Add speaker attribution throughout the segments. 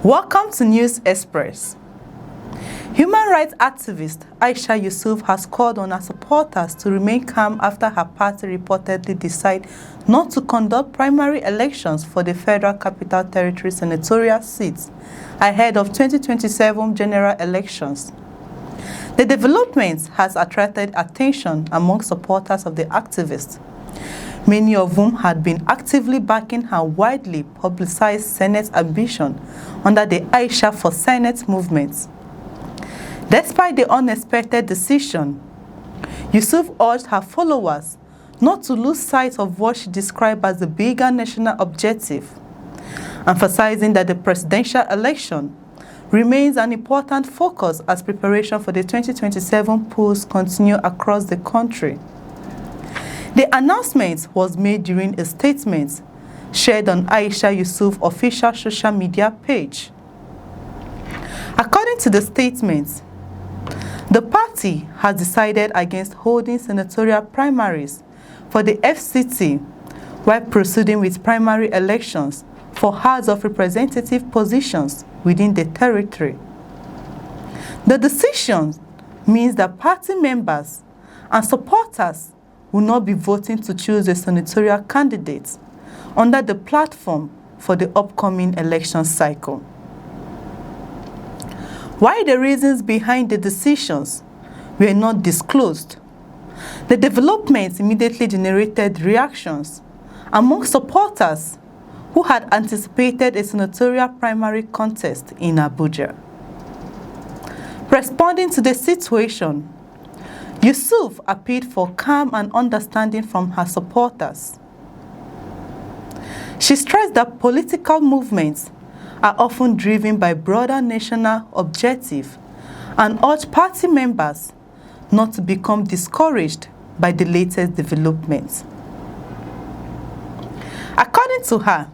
Speaker 1: Welcome to News Express. Human rights activist Aisha Yesufu has called on her supporters to remain calm after her party reportedly decided not to conduct primary elections for the Federal Capital Territory senatorial seats ahead of 2027 general elections. The development has attracted attention among supporters of the activist, many of whom had been actively backing her widely publicized Senate ambition under the Aisha for Senate movement. Despite the unexpected decision, Yesufu urged her followers not to lose sight of what she described as the bigger national objective, emphasizing that the presidential election remains an important focus as preparation for the 2027 polls continue across the country. The announcement was made during a statement shared on Aisha Yesufu's official social media page. According to the statement, the party has decided against holding senatorial primaries for the FCT while proceeding with primary elections for House of Representative positions within the territory. The decision means that party members and supporters will not be voting to choose a senatorial candidate under the platform for the upcoming election cycle. While the reasons behind the decisions were not disclosed, the developments immediately generated reactions among supporters who had anticipated a senatorial primary contest in Abuja. Responding to the situation, Yesufu appealed for calm and understanding from her supporters. She stressed that political movements are often driven by broader national objectives and urged party members not to become discouraged by the latest developments. According to her,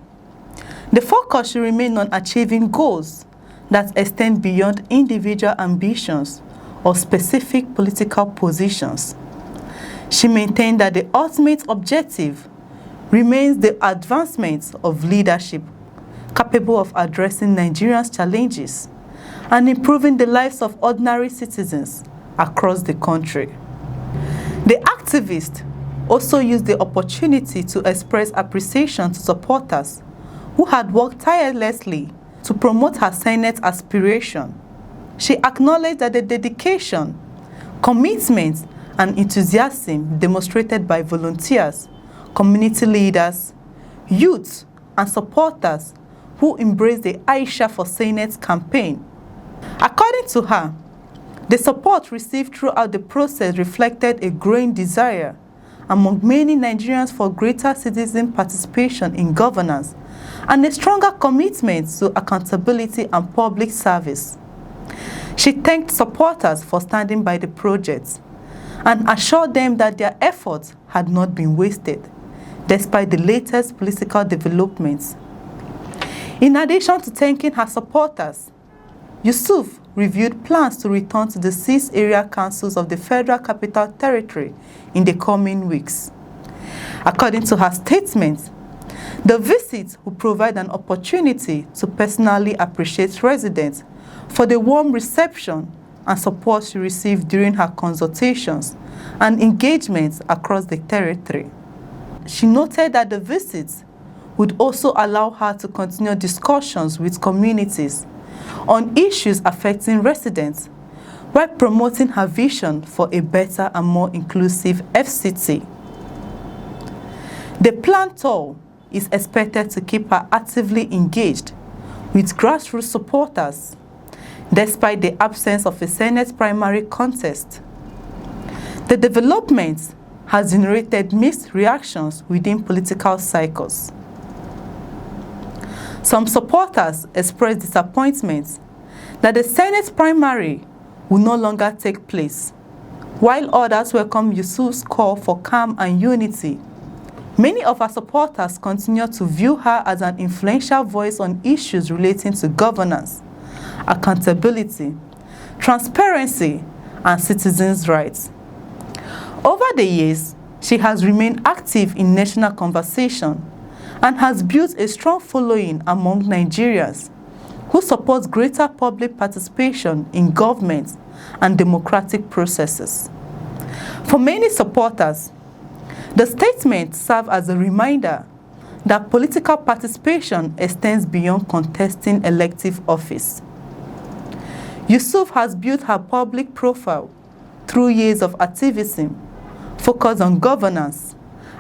Speaker 1: the focus should remain on achieving goals that extend beyond individual ambitions or specific political positions. She maintained that the ultimate objective remains the advancement of leadership capable of addressing Nigeria's challenges and improving the lives of ordinary citizens across the country. The activist also used the opportunity to express appreciation to supporters who had worked tirelessly to promote her Senate aspiration. She acknowledged that the dedication, commitment, and enthusiasm demonstrated by volunteers, community leaders, youth, and supporters who embraced the Aisha for Senate campaign. According to her, the support received throughout the process reflected a growing desire among many Nigerians for greater citizen participation in governance and a stronger commitment to accountability and public service. She thanked supporters for standing by the project and assured them that their efforts had not been wasted, despite the latest political developments. In addition to thanking her supporters, Yesufu reviewed plans to return to the 6 area councils of the Federal Capital Territory in the coming weeks. According to her statement, the visit will provide an opportunity to personally appreciate residents for the warm reception and support she received during her consultations and engagements across the territory. She noted that the visits would also allow her to continue discussions with communities on issues affecting residents while promoting her vision for a better and more inclusive FCT. The planned tour is expected to keep her actively engaged with grassroots supporters, despite the absence of a Senate primary contest. The development has generated mixed reactions within political cycles. Some supporters expressed disappointment that the Senate primary will no longer take place, while others welcomed Yesufu's call for calm and unity. Many of her supporters continue to view her as an influential voice on issues relating to governance, accountability, transparency, and citizens' rights. Over the years, she has remained active in national conversation and has built a strong following among Nigerians who supports greater public participation in government and democratic processes. For many supporters, the statement serves as a reminder that political participation extends beyond contesting elective office. Yusuf has built her public profile through years of activism focused on governance,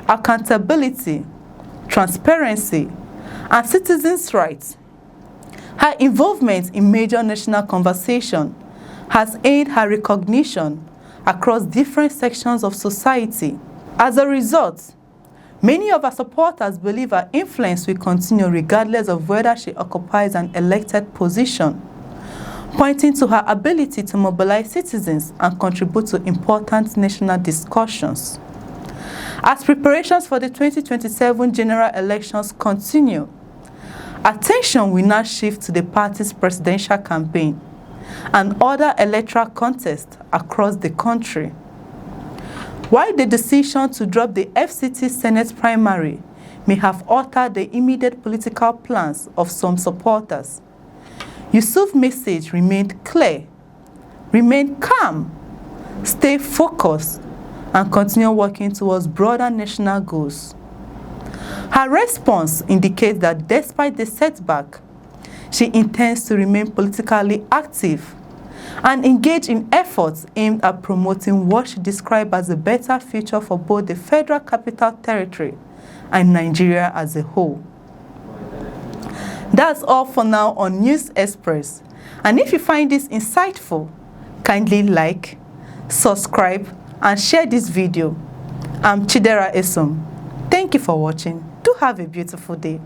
Speaker 1: accountability, transparency, and citizens' rights. Her involvement in major national conversation has earned her recognition across different sections of society. As a result, many of her supporters believe her influence will continue regardless of whether she occupies an elected position, pointing to her ability to mobilize citizens and contribute to important national discussions. As preparations for the 2027 general elections continue, attention will now shift to the party's presidential campaign and other electoral contests across the country. While the decision to drop the FCT Senate primary may have altered the immediate political plans of some supporters, Yusuf's message remained clear: remain calm, stay focused, and continue working towards broader national goals. Her response indicates that despite the setback, she intends to remain politically active and engage in efforts aimed at promoting what she described as a better future for both the Federal Capital Territory and Nigeria as a whole. That's all for now on News Express. And if you find this insightful, kindly like, subscribe, and share this video. I'm Chidera Esom. Thank you for watching. Do have a beautiful day.